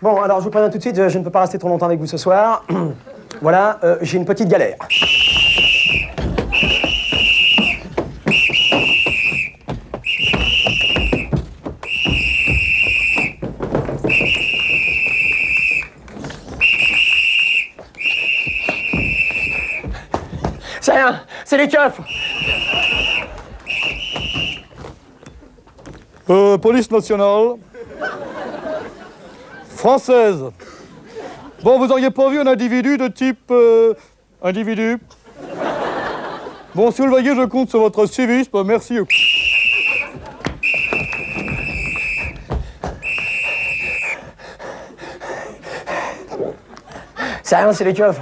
Bon, alors je vous préviens tout de suite, je ne peux pas rester trop longtemps avec vous ce soir. Voilà, j'ai une petite galère. C'est rien, c'est les keufs. Police nationale. Française. Bon, vous auriez pas vu un individu de type... individu. Bon, si vous le voyez, je compte sur votre civisme. Merci. C'est rien, c'est les keufs.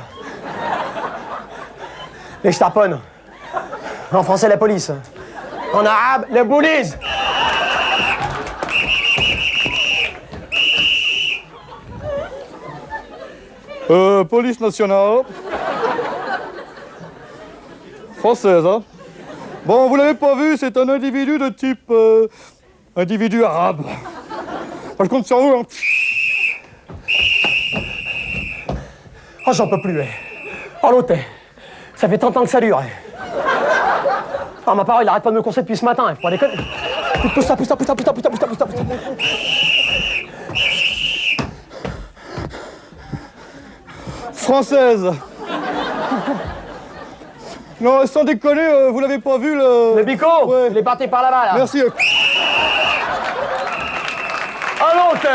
Les ch'tarponnes. En français, la police. En arabe, les bullies. Police nationale. Française, hein. Bon, vous l'avez pas vu, c'est un individu de type... individu arabe. Je compte sur vous, hein. Oh, j'en peux plus, Oh, l'autre, ça fait 30 ans que ça dure, Oh, ma parole, il arrête pas de me conseiller depuis ce matin, faut pas déconner. Pousse-toi. Française. Non, sans déconner, vous l'avez pas vu, Le bico, ouais. il est parti par là-bas, là. Merci. Oh, l'autre.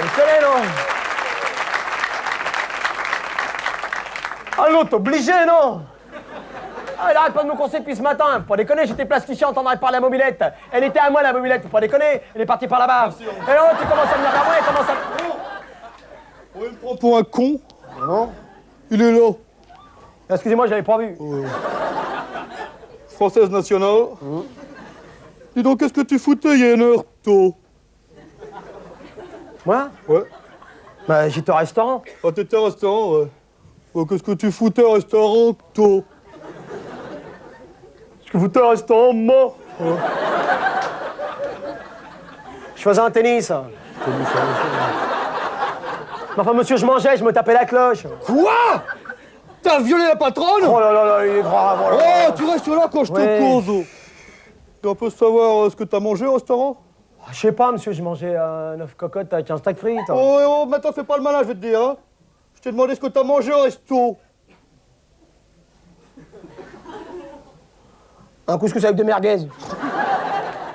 Vous connaissez, non? Ah, l'autre, obligé, non? Ah, il arrête pas de me conseiller depuis ce matin. Faut pas déconner, j'étais plasticien, on t'en aurait parlé à la mobilette. Elle était à moi, la mobilette, faut pas déconner. Elle est partie par là-bas. Et non, tu commences à venir vers moi, et commence à... On me prend pour un con. Non. Il est là. Excusez-moi, je l'avais pas vu. Française nationale. Dis donc, qu'est-ce que tu foutais il y a une heure tôt? Moi? Ouais. Bah, j'étais au restaurant. Ah, t'étais au restaurant, ouais. Oh, qu'est-ce que tu foutais au restaurant tôt? Qu'est-ce que vous foutais au restaurant, moi? Je faisais un tennis. Enfin, monsieur, je mangeais, je me tapais la cloche. Quoi? T'as violé la patronne? Oh là là là, il est grave, voilà. Oh, tu restes là quand je te Ouais. cause. Et on peut savoir ce que t'as mangé au restaurant? Je sais pas, monsieur, j'ai mangé 9 cocottes avec un steak frites. Oh, maintenant fais pas le malin, je vais te dire, hein. Je t'ai demandé ce que t'as mangé au resto. Un couscous avec de merguez.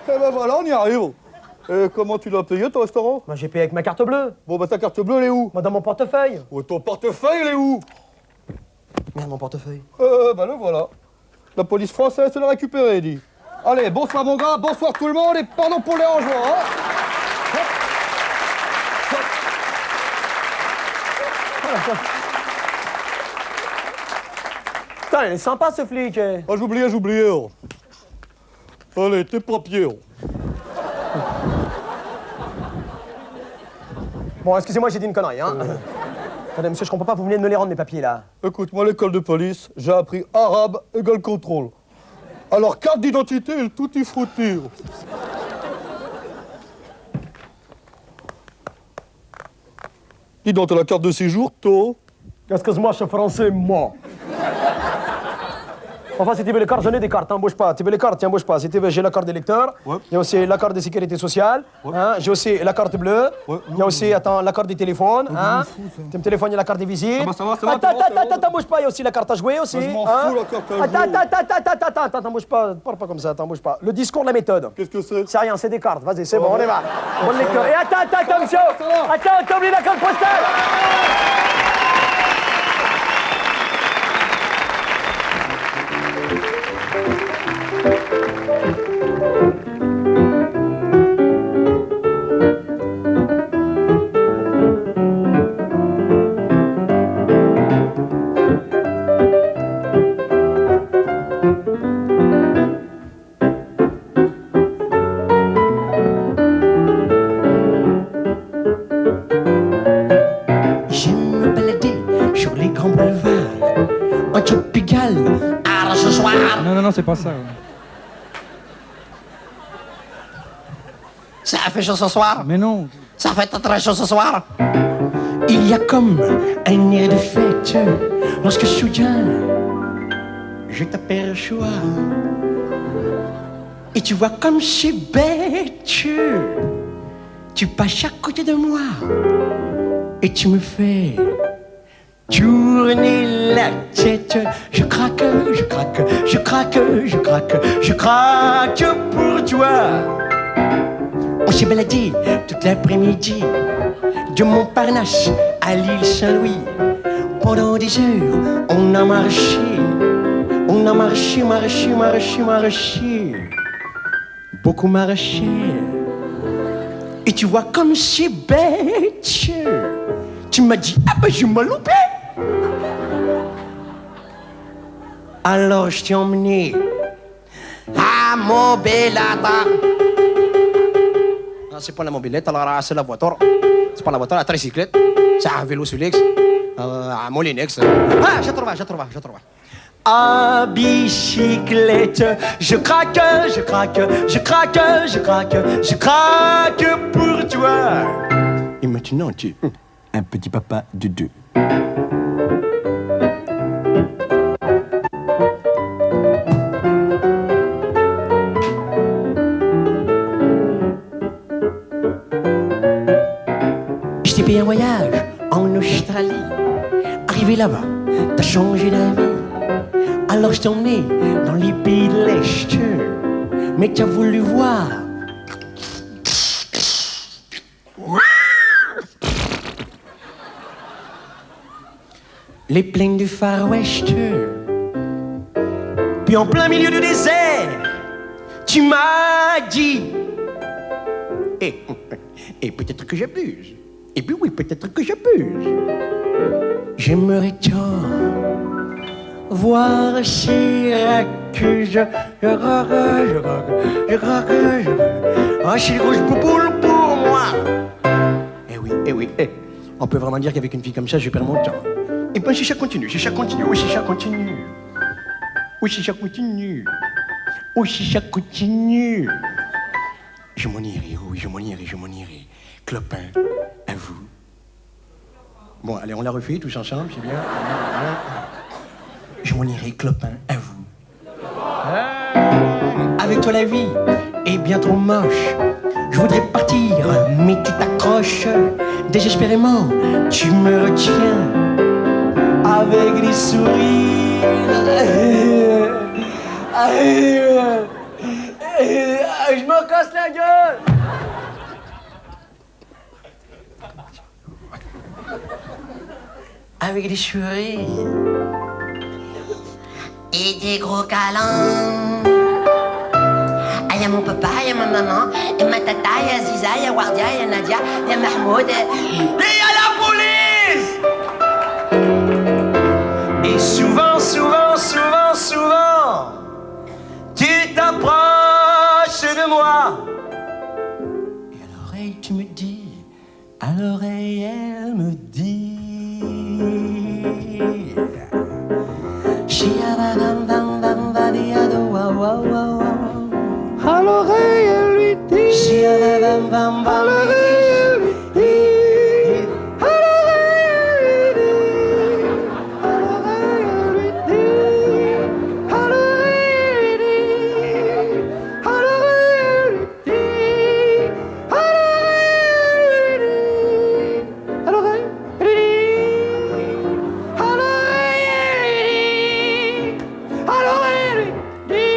Eh ben voilà, on y arrive. Et comment tu l'as payé, ton restaurant? Moi, j'ai payé avec ma carte bleue. Bon, bah ta carte bleue, elle est où? Moi, dans mon portefeuille. Oh, ton portefeuille, il est où? Merde, mon portefeuille. Bah le voilà. La police française se l'a récupéré, dit. Allez, bonsoir mon gars, bonsoir tout le monde et pardon pour les rangements, hein. Putain, il est sympa, ce flic. Ah, j'oubliais. Allez, tes papiers. Bon, excusez-moi, j'ai dit une connerie, hein. Attendez, monsieur, je comprends pas, vous venez de me les rendre, mes papiers, là. Écoute, moi, à l'école de police, j'ai appris arabe égale contrôle. Alors, carte d'identité, il tout y frutti. Dis donc, t'as la carte de séjour, toi? Excuse-moi, je suis français, moi. Enfin, si tu veux les cartes, j'en ai des cartes, hein, bouge pas. Tu veux les cartes, tiens, bouge pas. Si tu veux, j'ai la carte d'électeur. Ouais. Il y a aussi la carte de sécurité sociale. Ouais. Hein, j'ai aussi la carte bleue. Ouais. Il y a aussi, attends, la carte des téléphones. Hein. Tu me téléphones, il y a la carte des visites. Ça va, Attends, bouge pas. Il y a aussi la carte à jouer aussi. Je m'en hein. fous, la carte à jouer. Attends, bouge pas. Parle pas comme ça, attends, bouge pas. Le discours de la méthode. Qu'est-ce que c'est? C'est rien, c'est des cartes. Vas-y, c'est bon, on y va. Bonne lecture. va. Et attends, monsieur. va. Attends, t'as oublié la carte postale. J'aime me balader sur les grands boulevards en job Pigalle. Alors ce soir, Non, c'est pas ça. Ouais. Ça a fait chaud ce soir. Mais non. Ça fait très chaud ce soir. Il y a comme un air de fête lorsque soudain je t'aperçois. Et tu vois comme c'est bête. Tu passes à côté de moi et tu me fais tourner la tête. Je craque, je craque, je craque, je craque, je craque pour toi. On s'est baladé toute l'après-midi de Montparnasse à l'île Saint-Louis. Pendant des heures, on a marché. On a marché, marché, marché, marché. Beaucoup marché. Et tu vois comme c'est bête. Tu m'as dit, ah ben je m'en loupé. Alors je t'ai emmené à Mobilata. Non, c'est pas la mobilette, alors c'est la voiture. C'est pas la voiture, la tricyclette. C'est un vélo sur l'ex. Un Molinex. Ah, je trouve. À bicyclette, je craque, je craque, je craque, je craque, je craque pour toi. Et maintenant, tu es un petit papa de 2. Je t'ai payé un voyage en Australie. Arrivé là-bas, t'as changé d'avis. Alors je t'ai emmené dans les pays de l'Est. Mais t'as voulu voir les plaines du Far West. Puis en plein milieu du désert, tu m'as dit et peut-être que j'abuse. Et puis oui, peut-être que j'abuse. J'aimerais tant voir Syracuse. Je croque. Ah, c'est les grosses bouboules pour moi. Eh oui. On peut vraiment dire qu'avec une fille comme ça, je perds mon temps. Et ben si ça continue. Oui, si ça continue. Je m'en irai. Clopin, à vous. Bon, allez, on la refait tous ensemble, c'est bien. Je m'en irai, clopin, à vous. Avec toi, la vie est bien trop moche. Je voudrais partir, mais tu t'accroches. Désespérément, tu me retiens. Avec des sourires. Je me casse la gueule. Avec des sourires et des gros câlins. Il y a mon papa, il y a ma maman, et ma tata, il y a Ziza, il y a Wardia, il y a Nadia, il y a Mahmoud, et il y a la police. Et souvent, tu t'approches de moi. Et à l'oreille, tu me dis, à l'oreille, elle me dit. À l'oreille, elle lui dit. À l'oreille, elle lui dit. À l'oreille, elle lui dit. À l'oreille, elle lui dit. À l'oreille, elle lui dit. À l'oreille, elle lui dit. À l'oreille, elle lui dit. À l'oreille, elle lui dit.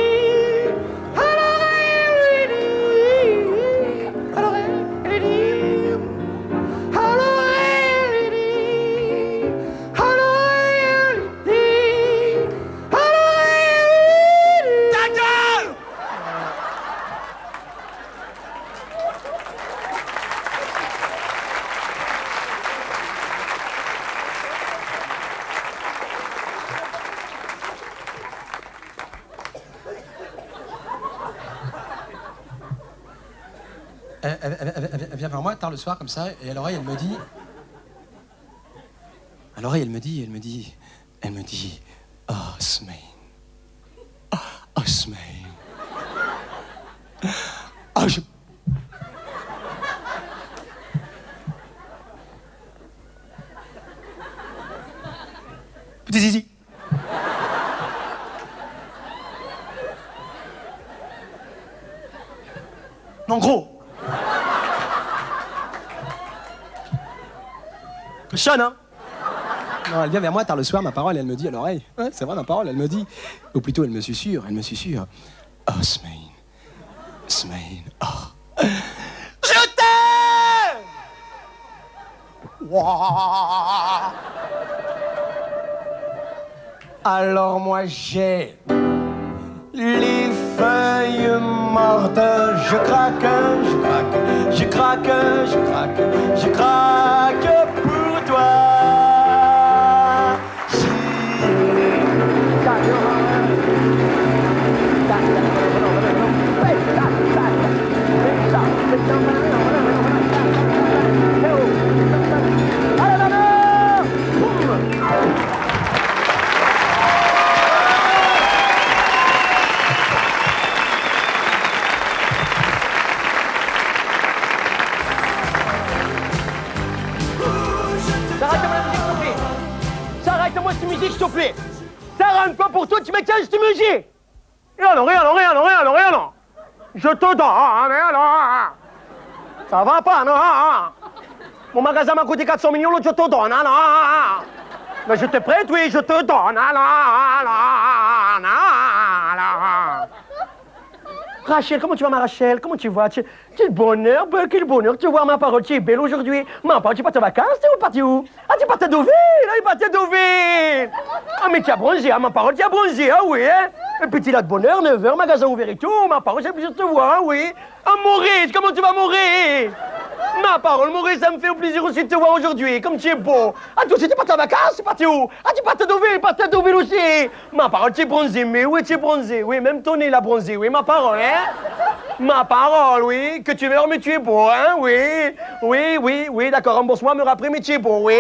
Elle vient vers moi tard le soir comme ça, et à l'oreille elle me dit. À l'oreille elle me dit, oh Smaïn, oh Smaïn, oh je. Petit zizi. Non, gros. Cochonne, hein? Non, elle vient vers moi tard le soir, ma parole, elle me dit à l'oreille. Ouais, c'est vrai, ma parole, elle me dit. Ou plutôt, elle me susurre. Oh, Smaïn. Smaïn. Oh. Je t'aime! Ouah. Alors moi j'ai les feuilles mortes, je craque, je craque pour toi. Arrête-moi cette musique, s'il te plaît. Ça rentre pas pour toi, tu me caches cette musique. Rien, non. Je te donne, non. Ça va pas, non. Mon magasin m'a coûté 400 millions, l'autre je te donne, non. Mais je te prête, oui, je te donne, non. Rachel, comment tu vas, ma Rachel? Comment tu vas? Quel bonheur, tu vois, ma parole, tu es belle aujourd'hui. Ma parole, tu es partie en vacances, tu es parti où? Ah, tu es parti à Deauville, Ah, mais tu as bronzé, ma parole, tu as bronzé, ah oui, hein? Et petit lac bonheur, 9h, magasin ouvert et tout, ma parole, j'ai plaisir de te voir, ah oui. Ah, Maurice, comment tu vas, Maurice? Ma parole, Maurice, ça me fait plaisir aussi de te voir aujourd'hui, comme tu es beau. Ah, toi aussi, tu es parti en vacances, tu es parti où? Ah, tu es parti à Deauville aussi. Ma parole, tu es bronzé, mais oui, tu es bronzé, oui, même ton nez, il a bronzé, oui, ma parole, hein? Ma parole, oui, que tu veux, mais tu es beau, hein, oui, d'accord, rembourse-moi, me rappelle, mais tu es beau, oui.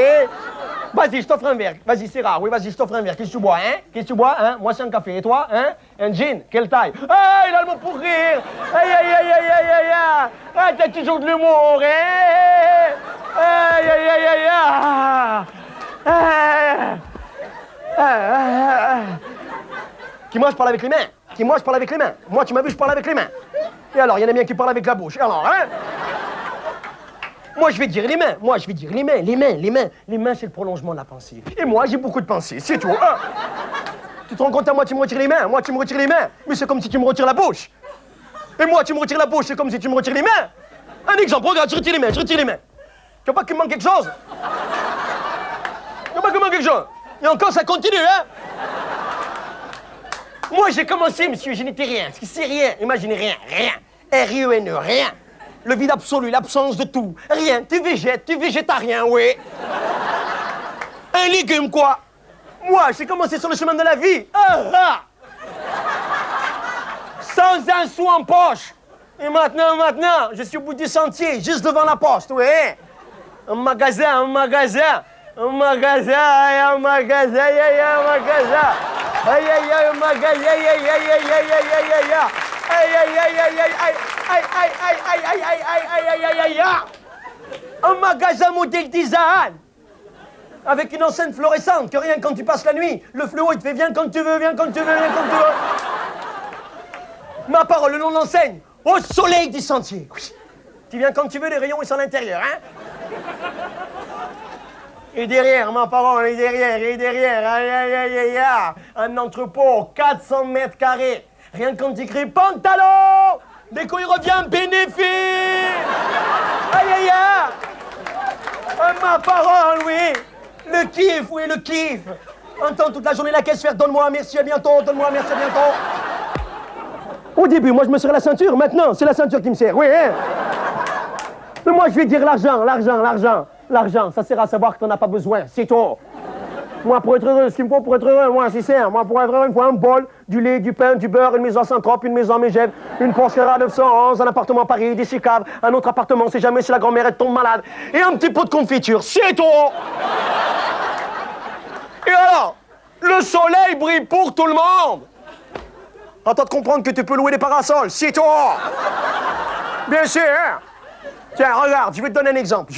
Vas-y, je t'offre un verre, vas-y, c'est rare, oui, vas-y, je t'offre un verre, qu'est-ce que tu bois, hein? Moi, c'est un café, et toi, hein? Un gin, quelle taille? Ah, il a le mot pour rire! Aïe! Ah, t'as toujours de l'humour, hein? Aïe! Qui moi, je parle avec les mains? Moi, tu m'as vu, je parle avec les mains. Et alors, il y en a bien qui parlent avec la bouche. Alors, hein? Moi, je vais dire les mains. Les mains, c'est le prolongement de la pensée. Et moi, j'ai beaucoup de pensées, c'est tout. Hein? Tu te rends compte, à moi, tu me retires les mains. Moi, tu me retires les mains. Mais c'est comme si tu me retires la bouche. Et moi, tu me retires la bouche, c'est comme si tu me retires les mains. Un exemple, regarde, je retire les mains. Tu vois pas qu'il me manque quelque chose? Et encore, ça continue, hein? Moi, j'ai commencé, monsieur, je n'étais rien. C'est rien. Imaginez rien. R-I-E-N-E, rien. Le vide absolu, l'absence de tout. Rien. Tu végétarien, oui. Un légume, quoi. Moi, j'ai commencé sur le chemin de la vie. Sans un sou en poche. Et maintenant, je suis au bout du sentier, juste devant la poste, oui. Un magasin. Un magasin modèle design. Avec une enceinte fluorescente que rien quand tu passes la nuit, le fluo il te fait viens quand tu veux. Ma parole, le nom de l'enseigne, au soleil du sentier. Oui. Tu viens quand tu veux, les rayons ils sont à l'intérieur, hein? Et derrière, ma parole, aïe, un entrepôt, 400 mètres carrés. Rien quand tu écris pantalon, dès qu'il revient, bénéfice. Aïe. Ma parole, oui. Le kiff. Entends toute la journée la caisse faire donne-moi, merci, à bientôt. Au début, moi, je me serrais la ceinture. Maintenant, c'est la ceinture qui me sert, oui, hein. Mais moi, je vais dire l'argent. L'argent, ça sert à savoir que t'en as pas besoin, c'est tout. Moi, pour être heureux, ce qu'il me faut pour être heureux, moi, c'est ça. Moi, pour être heureux, il me faut un bol, du lait, du pain, du beurre, une maison à Saint-Trope, une maison à Mégève, une Porsche Carrera 911, un appartement à Paris, des chicaves, un autre appartement, c'est jamais si la grand-mère elle tombe malade, et un petit pot de confiture, c'est tout. Et alors, le soleil brille pour tout le monde. Attends de comprendre que tu peux louer des parasols, c'est tout. Bien sûr. Tiens, regarde, je vais te donner un exemple.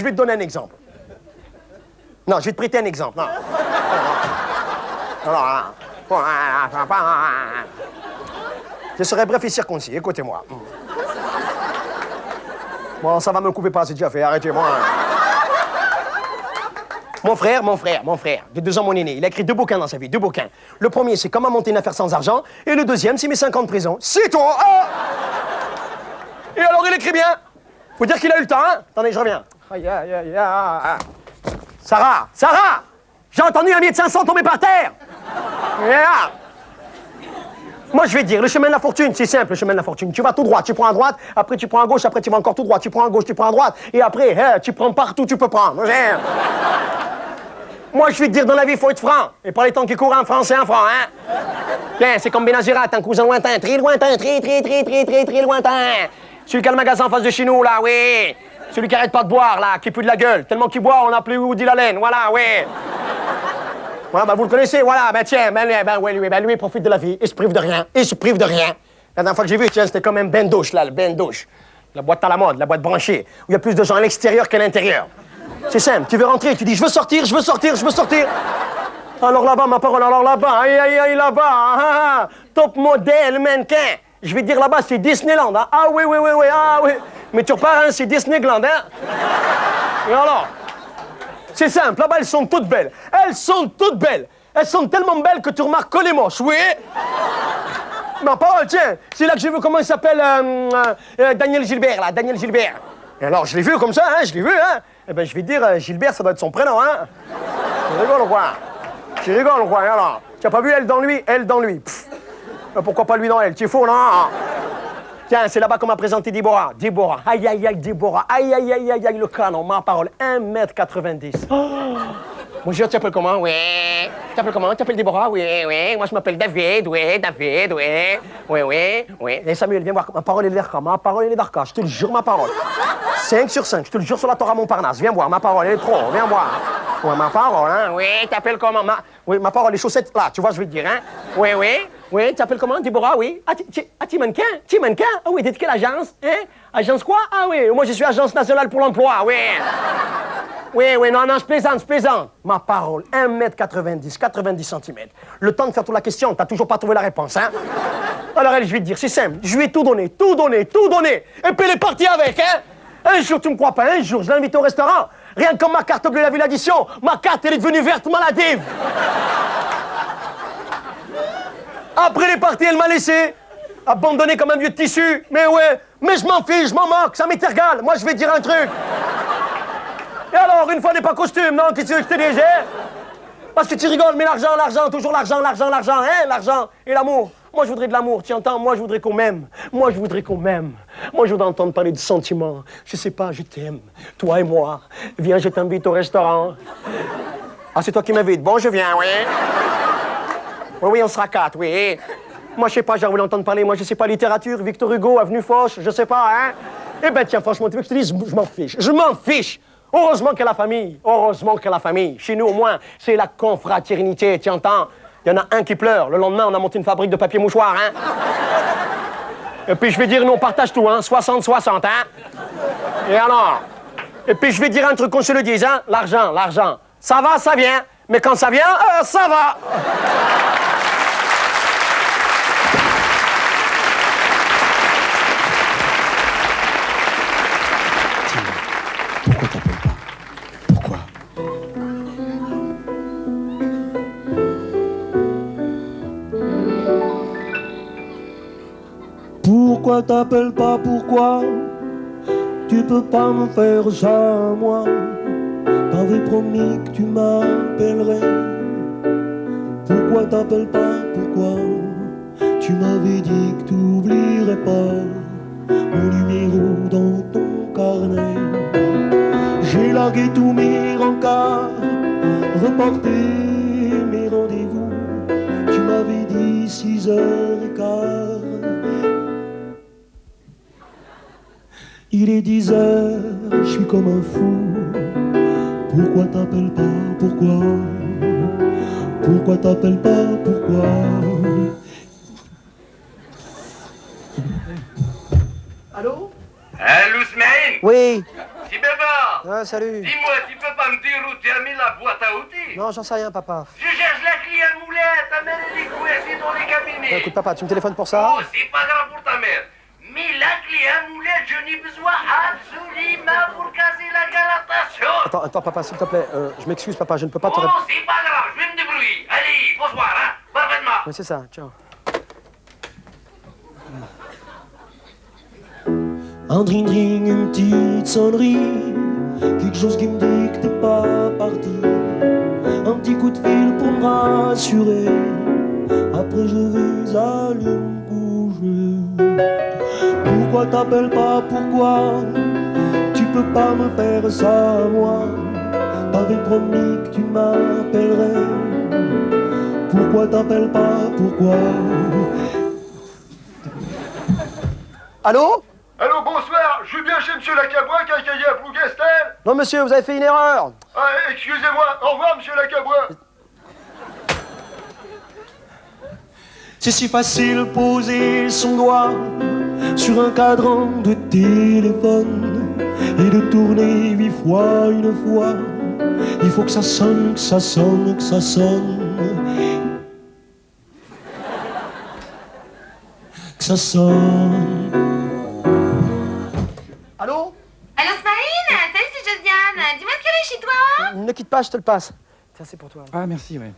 Non, je vais te prêter un exemple. Non. Je serai bref et circoncis, écoutez-moi. Bon, ça va, me coupez pas, c'est déjà fait, arrêtez-moi. Mon frère, de 2 ans mon aîné, il a écrit 2 bouquins dans sa vie, 2 bouquins. Le premier, c'est Comment monter une affaire sans argent, et le deuxième, c'est Mes 5 ans de prison. C'est tout. Et alors, il écrit bien. Faut dire qu'il a eu le temps, hein. Attendez, je reviens. Aïe, aïe, aïe, aïe. Sarah, j'ai entendu un billet de 500 tomber par terre. Yeah. Moi, je vais te dire, le chemin de la fortune, c'est simple, le chemin de la fortune. Tu vas tout droit, tu prends à droite, après tu prends à gauche, après tu vas encore tout droit, tu prends à gauche, tu prends à droite, et après, tu prends partout, tu peux prendre. Moi, je vais te dire, dans la vie, il faut être franc. Et par les temps qui courent, un franc, c'est un franc, hein. Tiens, c'est comme Benazirat, un cousin lointain, très lointain, très lointain. Celui qui a le magasin en face de chez nous, là, oui. Celui qui arrête pas de boire, là, qui pue de la gueule. Tellement qu'il boit, on a appelé Woody Allen, voilà, oui. Voilà, bah vous le connaissez, voilà, ben tiens, lui, il profite de la vie, il se prive de rien, La dernière fois que j'ai vu, tiens, c'était comme un bain douche, là, le bain douche. La boîte à la mode, la boîte branchée, où il y a plus de gens à l'extérieur qu'à l'intérieur. C'est simple, tu veux rentrer, tu dis, je veux sortir. Alors là-bas, ma parole, aïe, là-bas, top modèle, mannequin. Je vais te dire là-bas, c'est Disneyland, hein. Ah oui, Mais tu repars, hein, c'est Disneyland, hein. Et alors? C'est simple, là-bas, elles sont toutes belles. Elles sont tellement belles que tu remarques que les moches, oui. Ma parole, tiens, c'est là que j'ai vu comment il s'appelle Daniel Gilbert, là, Daniel Gilbert. Et alors, je l'ai vu comme ça, hein, Eh ben, je vais te dire, Gilbert, ça doit être son prénom, hein. Tu rigoles ou quoi, alors. Tu as pas vu elle dans lui, Pff. Pourquoi pas lui dans elle, tu es fou, non? Tiens, c'est là-bas qu'on m'a présenté Déborah. Aïe, Déborah. Aïe, le canon, ma parole, 1m90. Oh. Bonjour, tu t'appelles comment? Oui. Tu t'appelles comment? Tu t'appelles Déborah? Oui. Moi, je m'appelle David, oui. Et Samuel, viens voir, ma parole est d'Arca, je te le jure, ma parole. 5 sur 5, je te le jure sur la Torah Montparnasse. Viens voir, ma parole, elle est trop, viens voir. Ouais, ma parole, hein? Oui, t'appelles comment? Oui, ma parole, les chaussettes, là, tu vois, je vais te dire, hein? Oui, tu t'appelles comment, Déborah? Oui. Tu es mannequin? Ah oui, t'es de quelle agence? Hein? Agence quoi? Ah oui, moi, je suis Agence nationale pour l'emploi, oui. Oui, non, je plaisante. Ma parole, 1m90, 90 cm. Le temps de faire toute la question, t'as toujours pas trouvé la réponse, hein? Alors, elle, je vais te dire, c'est simple, je lui ai tout donné. Et puis, elle est partie avec, hein? Un jour, tu me crois pas, un jour, je l'ai invité au restaurant. Rien que ma carte bleue, elle a vu l'addition. Ma carte, elle est devenue verte maladive. Après, elle est partie, elle m'a laissé. Abandonné comme un vieux tissu. Mais je m'en fiche, je m'en moque, ça m'est égal. Moi, je vais te dire un truc. Et alors, une fois n'est pas costume, non? Qu'est-ce que je te dis, Parce que tu rigoles, mais l'argent, toujours l'argent, hein? L'argent et l'amour. Moi, je voudrais de l'amour, tu entends? Moi, je voudrais qu'on m'aime. Moi, je voudrais entendre parler de sentiments. Je sais pas, je t'aime. Toi et moi. Viens, je t'invite au restaurant. Ah, c'est toi qui m'invites. Bon, je viens, oui. Oui, on sera 4, oui. Moi, je sais pas, j'ai voulu entendre parler. Moi, je sais pas, littérature, Victor Hugo, Avenue Foch, je sais pas, hein? Eh ben, tiens, franchement, tu veux que je te dise, je m'en fiche. Heureusement qu'il y a la famille. Chez nous, au moins, c'est la confraternité, tu entends? Il y en a un qui pleure. Le lendemain, on a monté une fabrique de papier mouchoir, hein? Et puis, je vais dire, nous, on partage tout, hein? 60-60, hein? Et alors? Et puis, je vais dire un truc qu'on se le dise, hein? L'argent. Ça va, ça vient. Mais quand ça vient, ça va. Pourquoi t'appelles pas? Pourquoi? Pourquoi t'appelles pas? Pourquoi? Tu peux pas me faire ça, moi. T'avais promis que tu m'appellerais. Pourquoi t'appelles pas? Pourquoi? Tu m'avais dit que t'oublierais pas mon numéro dans ton carnet. J'ai largué tous mes rencarts, reporté mes rendez-vous. Tu m'avais dit 6h15. Il est 10h, je suis comme un fou. Pourquoi t'appelles pas? Pourquoi? Pourquoi t'appelles pas? Pourquoi? Allô? Allô, Smaïn? Oui. C'est bien va? Ah, salut. Dis-moi, tu peux pas me dire où tu as mis la boîte à outils? Non, j'en sais rien, papa. Je cherche la clé à moulette, amène-les coincés dans les cabinets. Écoute, papa, tu me téléphones pour ça? Oh, c'est pas grave pour ta mère. Mais la clé à moulette, je n'ai besoin absolument pour casser la galatation. Attends, papa, s'il te plaît. Je m'excuse, papa, je ne peux pas te Oh, répondre. c'est pas grave, je vais me débrouiller. Allez, bonsoir, hein. Parfaitement. Oui, c'est ça, ciao. Un dring-dring, une petite sonnerie, quelque chose qui me dit que t'es pas parti. Un petit coup de fil pour me rassurer, après je vais aller me coucher. Pourquoi t'appelles pas, pourquoi tu peux pas me faire ça à moi? T'avais promis que tu m'appellerais. Pourquoi t'appelles pas, pourquoi? Allô? Allô, bonsoir, je suis bien chez monsieur Lacabois, Cacaillé à Plougastel. Non, monsieur, vous avez fait une erreur. Ah, excusez-moi, au revoir, monsieur Lacabois. C'est si facile poser son doigt sur un cadran de téléphone et de tourner 8 fois une fois. Il faut que ça sonne, que ça sonne, que ça sonne. Que ça sonne. Allô? Allô, Smarine? Salut, c'est Josiane. Dis-moi ce qu'elle est chez toi? Ne quitte pas, je te le passe. Tiens, c'est pour toi. Ah, merci, ouais.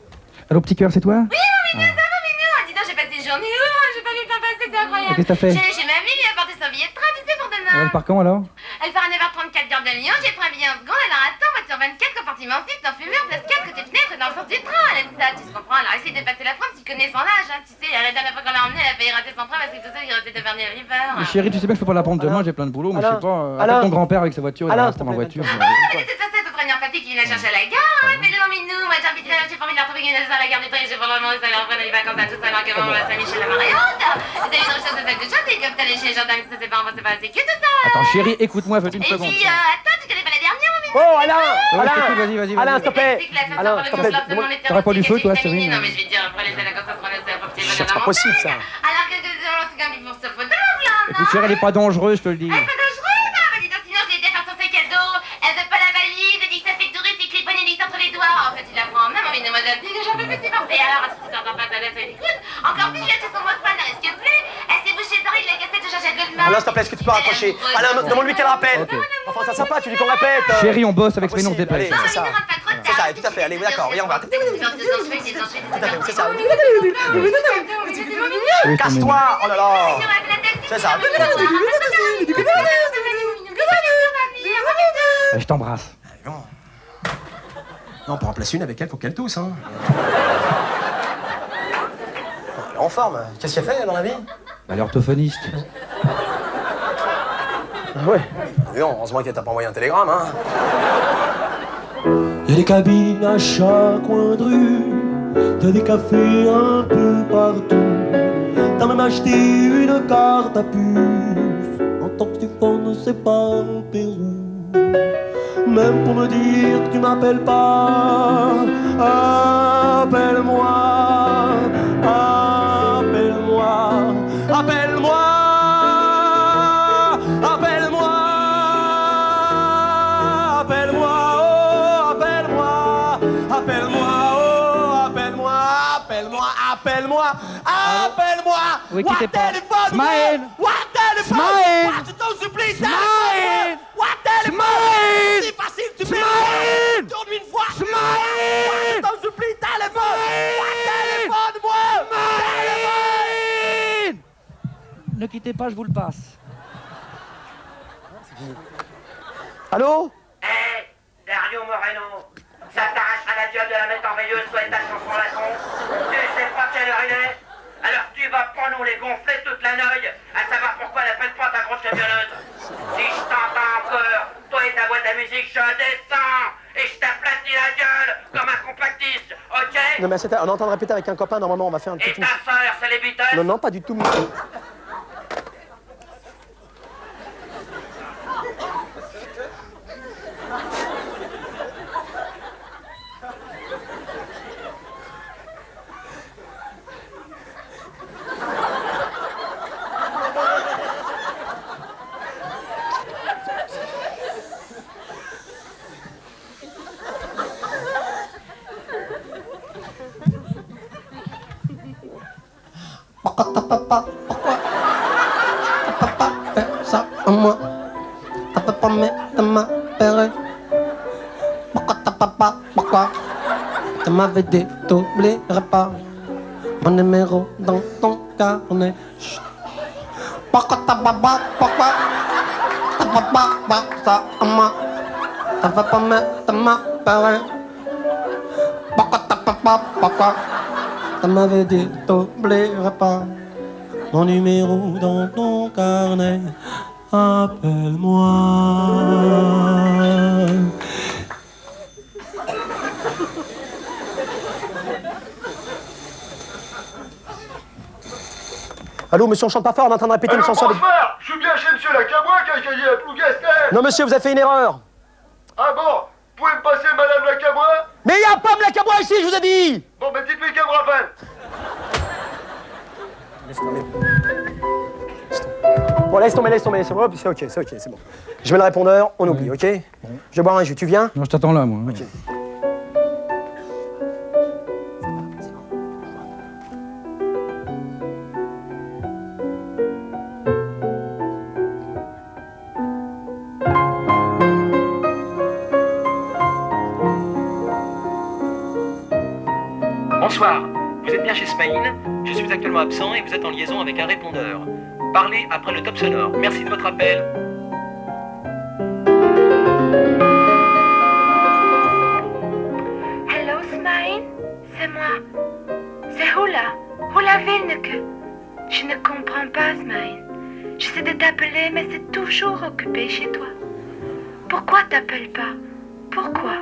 Allô, petit cœur, c'est toi? Oui, mon mignon, ça va, mignon. Dis donc, j'ai passé une journée. Oh, j'ai pas vu le temps passer, c'est incroyable. Qu'est-ce que t'as fait? J'ai allé chez mamie, lui apporter son billet de train, tu sais, pour demain. Elle part quand alors? Elle part à 9h34 gare de Lyon. J'ai pris un billet en seconde. Alors attends, voiture 24, compartiment 6, dans fumeur, place 4, côté fenêtre, dans le sens du train. Elle aime ça, tu comprends. Alors essaye de passer la France, tu connais son âge, hein. Tu sais, la dernière fois qu'on l'a emmenée, elle a failli rater son train parce que tout ça, il restait de Bernier River. Chérie, tu sais bien que je peux pas la prendre demain, j'ai plein de boulot, mais je sais pas. Alain. Appelle ton grand-père avec sa voiture, il Alain, va rester dans ma voiture. Ah, mais de toute façon, il faut prévenir papy qui vient la chercher à la gare. Hein. Mais non, minou, moi j'ai envie de j'ai pas envie de la retrouver qui vient à la gare du train. J'ai pas vraiment envie de reprendre les vacances à tout ça, alors que maman va Saint-Michel la Mariante. T'as une recherche de sac de choses et comme t'allais chez les gendarmes, ça c'est pas assez cute tout ça. Attends, chérie, écoute-moi, fais une Et seconde. puis, attends, tu connais pas la dernière, mon minou? Oh, Alain! Ouais, je Alain! t'écoute, vas-y. Alain, s'il te plaît! Alain, s'il te plaît, T'aurais pas du feu, toi, Cyril? Non, mais je vais te dire, après les vacances, ça se remet à petit C'est pas possible, ça. Alors que c'est comme il faut se foutre de l'eau, là, non? Écoute, chérie, elle est pas dangereuse, je te le dis. Elle est pas dangereuse, non, mais dis donc, sinon je l'ai aidé à faire son sac à dos. Elle veut pas la valise, elle dit que ça fait touriste et que les poignets glissent entre les doigts. En fait, il la prend en main, mais moi j'ai dit que j'en peux plus, c'est parfait. Alors, si tu t'entends pas, ça laisse, elle écoute. Encore plus, j'ai acheté son mot de pain, est-ce que plus? Elle s'est bouchée les oreilles de la cassette de Jean-Jacques Goldman. Alain, s'il te plaît, est-ce que tu peux raccrocher? Alain, demande-lui qu'elle rappelle. Ok. Enfin, ça sympa, tu dis qu'on répète. Chérie, on bosse avec Pas Smaïn, on se possible, dépêche. allez. Non, C'est mais ça. ne rentre pas trop tard. C'est ça, tout à fait. Allez, d'accord, viens, on va. C'est ça. Oui, Casse-toi! Oh là là! C'est ça. Je t'embrasse. Non, pour en placer une avec elle, faut qu'elle tousse, hein. Elle est en forme. Qu'est-ce qu'elle fait dans la vie? Elle est orthophoniste. Ouais. Heureusement qu'elle t'a pas envoyé un télégramme, hein. Y'a des cabines à chaque coin de rue, t'as des cafés un peu partout. T'as même acheté une carte à puce, en tant que tu ne sais pas au Pérou. Même pour me dire que tu m'appelles pas, appelle-moi, appelle-moi, appelle-moi, appelle-moi, appelle-moi, oh, appelle-moi, appelle-moi, oh, appelle-moi, appelle-moi, appelle-moi, appelle-moi. Oui, quittez pas. Téléphone, Smile. téléphone, Smile. je t'en supplie, Smile. téléphone, Smile. c'est facile, tu peux Smile. tourne une fois, Smile. je t'en supplie, téléphone, téléphone, moi, téléphone. Ne quittez pas, je vous le passe. Allô? Hé, Dario Moreno, ça t'arrachera la gueule de la mettre en veilleuse, soit ta chanson la con. Tu sais pas quelle heure il est? Alors tu vas pas nous les gonfler toute la noeille, à savoir pourquoi elle appelle pas ta grosse camionneuse. Si je t'entends encore, toi et ta boîte à musique, je descends et je t'aplatis la gueule comme un compactiste, ok? Non, mais on est en train de répéter avec un copain, normalement, on va faire un Et petit... ta sœur, c'est les Beatles? Non, non, pas du tout, monsieur. Pourquoi ta papa, pourquoi ta papa fait ça à moi? Ta papa de ma père. Pourquoi ta papa, pourquoi tu m'avais dit t'oublierais pas mon numéro dans ton carnet? Chut. Pourquoi ta papa, pourquoi ta papa fait ça à moi? Ta papa de ma père. Pourquoi ta papa, pourquoi tu m'avais dit t'oublierais pas mon numéro dans ton carnet? Appelle-moi. Allô, monsieur, on chante pas fort, on est en train de répéter une chanson avec... Bonsoir, je suis bien chez monsieur Lacabouin qui a la Plougastel. Non, monsieur, vous avez fait une erreur. Ah bon, vous pouvez me passer madame Lacabouin? Mais y a pas de Lacabouin ici, je vous ai dit. Bon, ben dites-lui qu'elle me rappelle. Bon, laisse tomber, c'est bon, c'est ok, c'est bon. Je mets le répondeur, on oublie, ok? Je vais boire un jus, tu viens? Non, je t'attends là, moi. Ok. Bonsoir, vous êtes bien chez Smaïn. Je suis actuellement absent et vous êtes en liaison avec un répondeur. Parlez après le top sonore. Merci de votre appel. Hello, Smaïn? C'est moi. C'est Hula Vilneke. Je ne comprends pas, Smaïn. J'essaie de t'appeler, mais c'est toujours occupé chez toi. Pourquoi t'appelles pas? Pourquoi?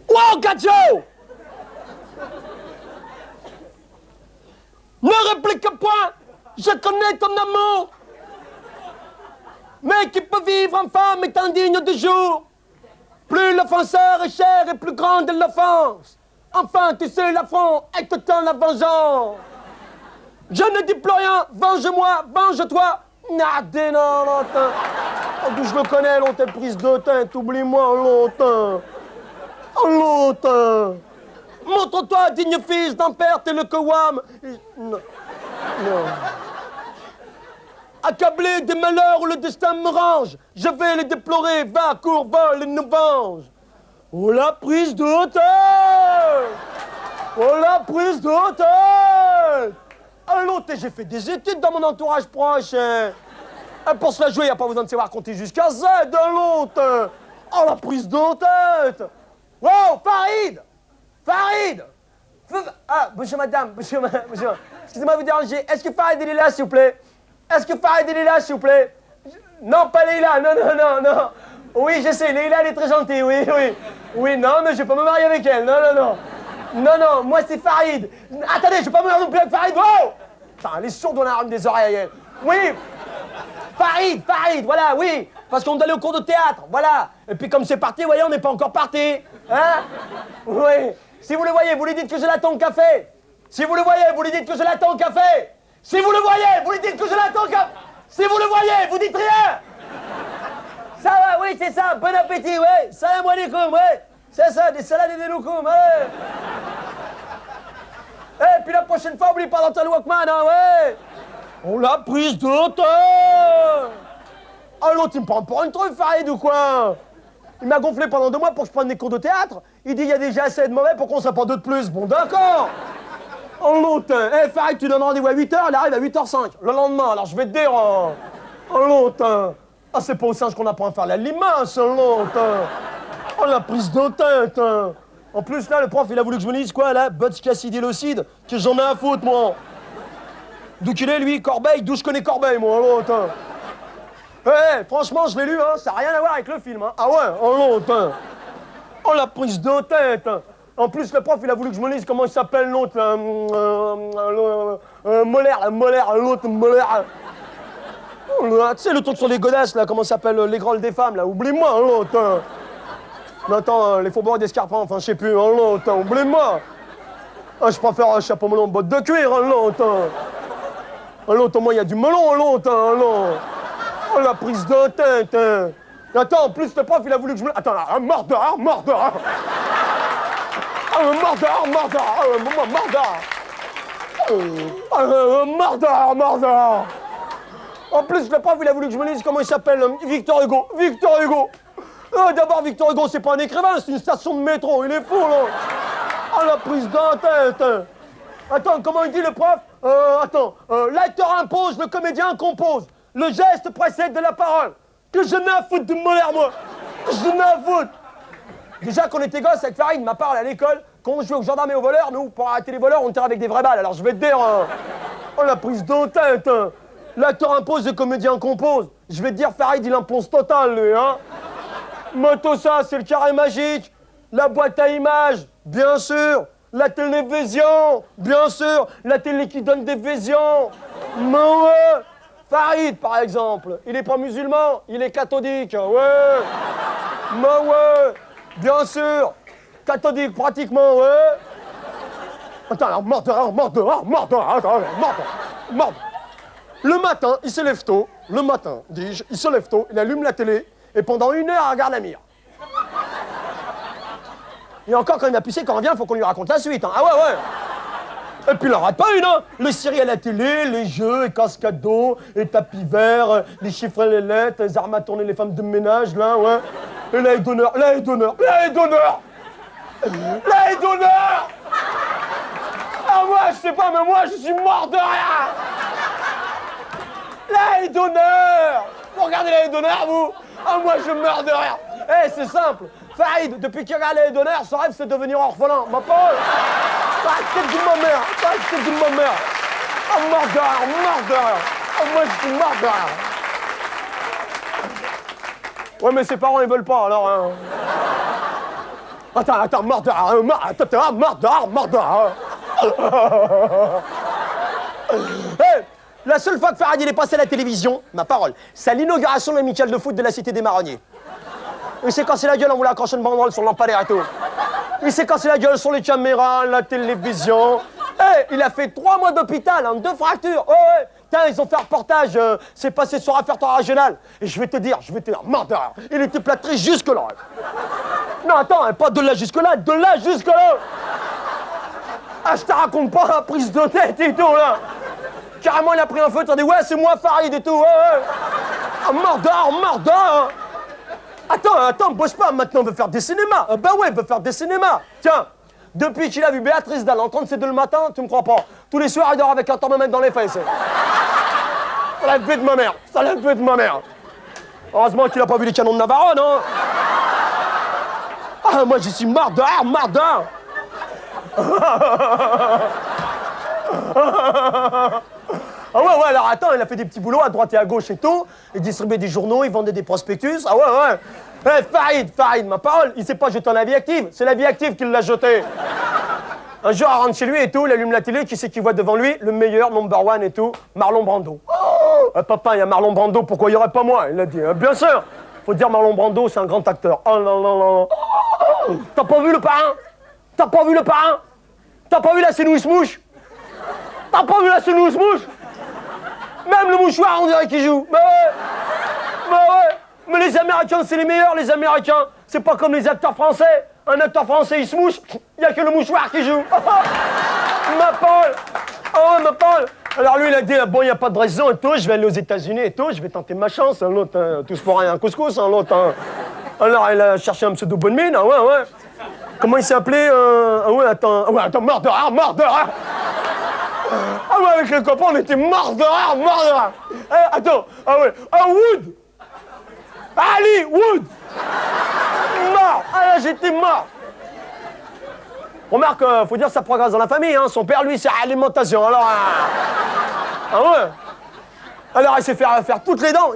Wow, Gajo! Ne réplique point! Je connais ton amour! Mais qui peut vivre en femme est indigne de jour. Plus l'offenseur est cher et plus grande est l'offense. Enfin, tu sais, l'affront est autant la vengeance. Je ne dis plus rien, venge-moi, venge-toi. Nadé, non, longtemps. Oh, je le connais, longtemps, prise de tête, oublie-moi, longtemps. Oh, longtemps. Montre-toi, digne fils d'un père tel le Kowam. Non. Non. Accablé des malheurs où le destin me range, je vais les déplorer, va, cours, vole et nous venge. Oh, la prise de tête! Oh, la prise de tête! Allô, j'ai fait des études dans mon entourage proche. Hein. Et pour se la jouer, il n'y a pas besoin de savoir compter jusqu'à Z, de l'autre. Oh, la prise de tête! Wow, Farid! Farid! Ah, monsieur, madame, monsieur, excusez-moi de vous déranger. Est-ce que Farid il est là, s'il vous plaît? Est-ce que Farid il est là, s'il vous plaît? Non, pas Leïla, non. Oui, je sais, Leïla, elle est très gentille, oui. Oui, non, mais je vais pas me marier avec elle, non. Non, moi c'est Farid. Attendez, je vais pas me marier non plus avec Farid, wow! Putain, elle est sourde, on a une des oreilles, elle. Oui! Farid, voilà, oui. Parce qu'on doit aller au cours de théâtre, voilà. Et puis comme c'est parti, vous voyez, on n'est pas encore parti. Hein? Oui. Si vous le voyez, vous lui dites que je l'attends au café. Si vous le voyez, vous lui dites que je l'attends au café. Si vous le voyez, vous lui dites que je l'attends au café. Si vous le voyez, vous dites rien. Ça va, oui, c'est ça. Bon appétit, ouais. Salam alaikum, ouais. C'est ça, des salades et des loukoum, ouais. Et puis la prochaine fois, oublie pas dans ta Walkman, hein, ouais. On l'a prise de tête. Ah, l'autre, il me prend pour une truffe, Farid, ou quoi? Il m'a gonflé pendant 2 mois pour que je prenne des cours de théâtre. Il dit, il y a déjà assez de mauvais pour qu'on s'en prenne 2 de plus. Bon, d'accord. Oh, l'autre. Eh, Farid, tu donnes rendez-vous à 8h, il arrive à 8h05. Le lendemain, alors je vais te dire, oh, l'autre. Ah, c'est pas au singe qu'on apprend à faire la limace, l'autre. Oh, la prise de tête. En plus, là, le prof, il a voulu que je me dise quoi, là? Butch-cassidylocide, que j'en ai à foutre, moi. D'où qu'il est, lui, Corbeil, d'où je connais Corbeil, moi, l'autre. Eh, franchement, je l'ai lu, hein, ça n'a rien à voir avec le film, hein. Ah ouais, l'autre. Oh, la prise de tête. En plus, le prof, il a voulu que je me dise comment il s'appelle, l'autre, là. Molaire, la molaire, l'autre molaire. Oh, là, tu sais, le truc sur les godasses, là, comment ça s'appelle, les grolles des femmes, là, oublie-moi, hein, l'autre. Hein. Non, attends, les faubourgs d'Escarpin, enfin, je sais plus, hein, l'autre, hein, oublie-moi. Ah, je préfère un chapeau melon en botte de cuir, hein, l'autre. Hein. L'autre, au moins, il y a du melon, l'autre, hein, l'autre. Oh, la prise de tête, hein. Attends, en plus, le prof, il a voulu que je me... Attends, là, mordeur. Ah, mordeur. Mordeur. En plus, le prof, il a voulu que je me dise comment il s'appelle, Victor Hugo. D'abord, Victor Hugo, c'est pas un écrivain, c'est une station de métro, il est fou, là. Ah, la prise de tête. Attends, comment il dit, le prof? L'acteur impose, le comédien compose. Le geste précède de la parole. Que je n'ai à foutre de molaire, moi. Je n'ai à foutre. Déjà, quand on était gosse avec Farid, m'a parlé à l'école, quand on jouait aux gendarmes et aux voleurs, nous, pour arrêter les voleurs, on tirait avec des vraies balles. Alors, je vais te dire, oh, la prise de tête. L'acteur impose, le comédien compose. Je vais te dire, Farid, il impose total, lui, hein. Moto, ça, c'est le carré magique. La boîte à images, bien sûr. La télévision, bien sûr. La télé qui donne des visions. Mais ouais. Farid, par exemple, il est pas musulman, il est catholique, ouais. Mais ouais, bien sûr. Catholique, pratiquement, ouais. Attends, alors, mordeur. Le matin, il se lève tôt. Le matin, dis-je, il se lève tôt, il allume la télé, et pendant 1 heure, il regarde la mire. Et encore, quand il a pissé, quand on revient, il faut qu'on lui raconte la suite, hein. Ah ouais. Et puis il n'en rate pas une, hein. Les séries à la télé, les jeux, les cascades d'eau, les tapis verts, les chiffres et les lettres, les armes à tourner, les femmes de ménage, là, ouais. Et la haie d'honneur. Ah, moi, je sais pas, mais moi, je suis mort de rien. La haie d'honneur. Vous regardez la haie d'honneur, vous? Ah, moi, je meurs de rien. Eh, c'est simple. Farid, depuis qu'il regarde la haie d'honneur, son rêve, c'est de devenir orphelin. Ma parole. Arrêtez de ma mère. Ah, mordeur. Ah, moi, je suis mordeur. Ouais, mais ses parents, ils veulent pas, alors, hein. Attends, mordeur. Hey, la seule fois que Farid, il est passé à la télévision, ma parole, c'est à l'inauguration de l'amicale de foot de la Cité des Marronniers. Il s'est cassé la gueule en voulant accrocher une banderole sur le lampadaire et tout. Il s'est cassé la gueule sur les caméras, la télévision. Il a fait 3 mois d'hôpital, 2 fractures. Ouais. Tiens, ils ont fait un reportage, c'est passé sur répertoire régional. Et je vais te dire, mordeur, il était plâtré jusque-là. Non, attends, pas de là jusque-là, de là jusque-là. Ah, je te raconte pas la prise de tête et tout, là. Carrément, il a pris un feu, il a dit, ouais, c'est moi, Farid et tout, ouais. Ah, mordeur. Attends, bosse pas, maintenant, on veut faire des cinémas. Bah ouais, il veut faire des cinémas. Tiens, depuis qu'il a vu Béatrice Dalle en 37 le matin, tu me crois pas. Tous les soirs, il dort avec un thermomètre dans les fesses. Ça l'a fait de ma mère. Heureusement qu'il a pas vu les canons de Navarone, hein. Ah, moi, je suis mordeur. Ah ouais, alors attends, il a fait des petits boulots à droite et à gauche et tout. Il distribuait des journaux, il vendait des prospectus. Ah ouais. Farid, ma parole, il s'est pas jeté en la vie active. C'est la vie active qui l'a jeté. Un jour, il rentre chez lui et tout, il allume la télé, qui c'est qu'il voit devant lui? Le meilleur, number one et tout, Marlon Brando. Papa, il y a Marlon Brando, pourquoi il y aurait pas moi? Il a dit, bien sûr. Faut dire Marlon Brando, c'est un grand acteur. Oh non. T'as pas vu le parrain? T'as pas vu la Sénouille-Mouche? Même le mouchoir, on dirait qu'il joue. Bah ouais. Mais les Américains, c'est les meilleurs, les Américains. C'est pas comme les acteurs français. Un acteur français, il se mouche, il y a que le mouchoir qui joue. Ma parole. Alors lui, il a dit, bon, il n'y a pas de raison et tout, je vais aller aux États-Unis et tout, je vais tenter ma chance. L'autre, tous pour rien, un couscous, l'autre. Alors, il a cherché un pseudo bonne mine, ouais. Comment il s'est appelé attends, mordeur. Ah ouais, avec les copains, on était mordeur. Attends, Wood. Ali Wood. Mort. Ah là, j'étais mort. Remarque, faut dire ça progresse dans la famille, hein. Son père, lui, c'est alimentation, alors... Ah ouais. Alors, il s'est fait refaire toutes les dents.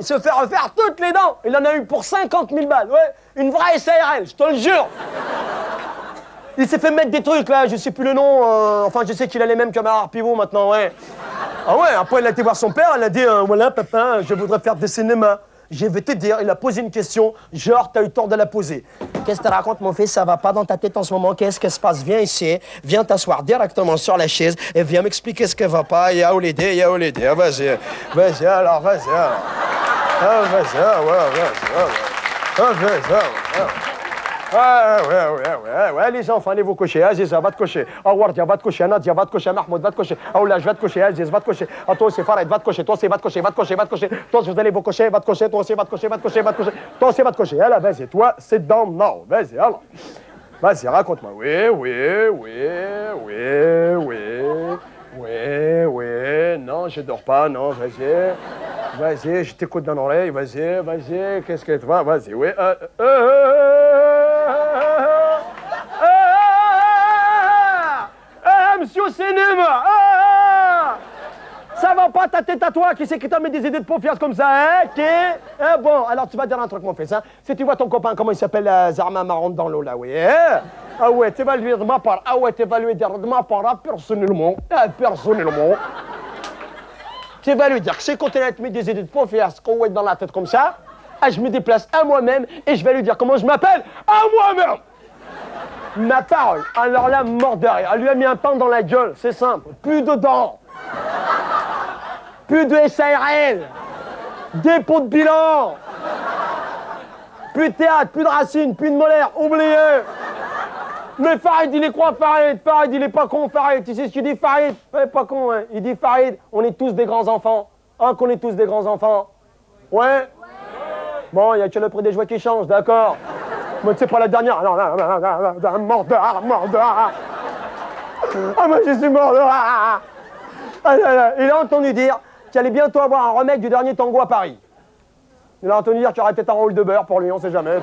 Il en a eu pour 50 000 balles, ouais. Une vraie SARL, je te le jure. Il s'est fait mettre des trucs, là, je sais plus le nom. Enfin, je sais qu'il a les mêmes que Bernard Pivot, maintenant, ouais. Ah ouais, après elle a été voir son père, elle a dit voilà papa, je voudrais faire du cinéma. Je vais te dire, il a posé une question, genre t'as eu tort de la poser. Qu'est-ce que tu racontes mon fils, ça va pas dans ta tête en ce moment, qu'est-ce qui se passe? Viens ici, viens t'asseoir directement sur la chaise et viens m'expliquer ce qui va pas, il y a où l'aider, il y a où l'aider. Ah, vas-y alors, vas-y alors. Ah vas-y, ouais, les enfants, allez vous coucher. Aziza, va te coucher. Wardia, va te coucher. Nadia, va te coucher. Mahmoud, va te coucher. Aoulaj, va te coucher. Aziz, va te coucher. Toi aussi, Farid, va te coucher. Toi aussi, va te coucher. Va te coucher, va te coucher. Toi aussi, vous allez vous coucher. Va te coucher. Toi aussi, va te coucher. Va te coucher. Va te coucher. Toi aussi, va te coucher. Allez, vas-y, toi, sit down now. Vas-y, alors. Vas-y, raconte-moi. Oui. Non, je dors pas. Non, vas-y. Vas-y, je t'écoute dans l'oreille. Vas-y. Qu'est-ce que tu vois? Vas-y, oui. Monsieur au cinéma! Ça va pas ta tête à toi? Qui c'est qui t'a mis des idées de paufias comme ça, hein? Qui? Bon, alors tu vas dire un truc, mon fils, hein? Si tu vois ton copain, comment il s'appelle, Zarma Marron dans l'eau, là, oui, hein? Ah ouais, tu vas lui dire de ma part, de ma part, personnellement, tu vas lui dire que c'est quand il a mis des idées de paufias qu'on est dans la tête comme ça, je me déplace à moi-même et je vais lui dire comment je m'appelle à moi-même! Ma parole, alors là, mort de rire. Elle lui a mis un pain dans la gueule, c'est simple. Plus de dents. Plus de SARL. Dépôt de bilan. Plus de théâtre, plus de racines, plus de molaires. Oubliez. Mais Farid, il est quoi, Farid? Farid, il est pas con, Farid. Tu sais ce qu'il dit, Farid? Il est pas con, hein. Il dit, Farid, on est tous des grands enfants. Hein, qu'on est tous des grands enfants. Ouais? Bon, il y a que le prix des jouets qui change, d'accord. Mais c'est pas la dernière. Non, mort de rire. Ah, moi, je suis mort de rire. Il a entendu dire qu'il allait bientôt avoir un remake du dernier tango à Paris. Il a entendu dire qu'il y aurait peut-être un rôle de beurre pour lui, on sait jamais.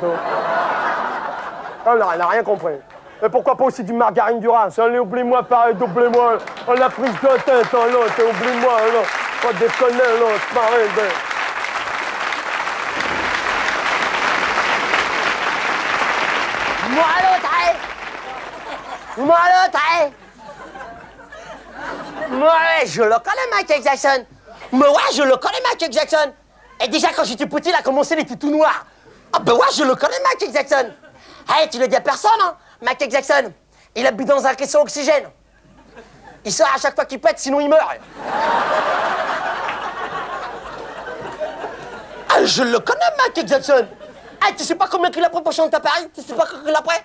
Il n'a rien compris. Et pourquoi pas aussi du margarine du ras? Allez, oublie-moi, pareil, oublie-moi. On l'a prise de tête, l'autre, oublie-moi, l'autre. Pas déconner, l'autre, pareil. Moi je le connais, Michael Jackson. Mais ouais, je le connais, Michael Jackson. Et déjà, quand j'étais petit, il a commencé, il était tout noir. Ah ben ouais, je le connais, Michael Jackson. Hey, tu le dis à personne, hein, Michael Jackson. Il habite dans un caisson oxygène. Il sort à chaque fois qu'il pète, sinon il meurt. Ah, je le connais, Michael Jackson. Hey, tu sais pas combien il a pris pour chanter à Paris? Tu sais pas combien il a pris?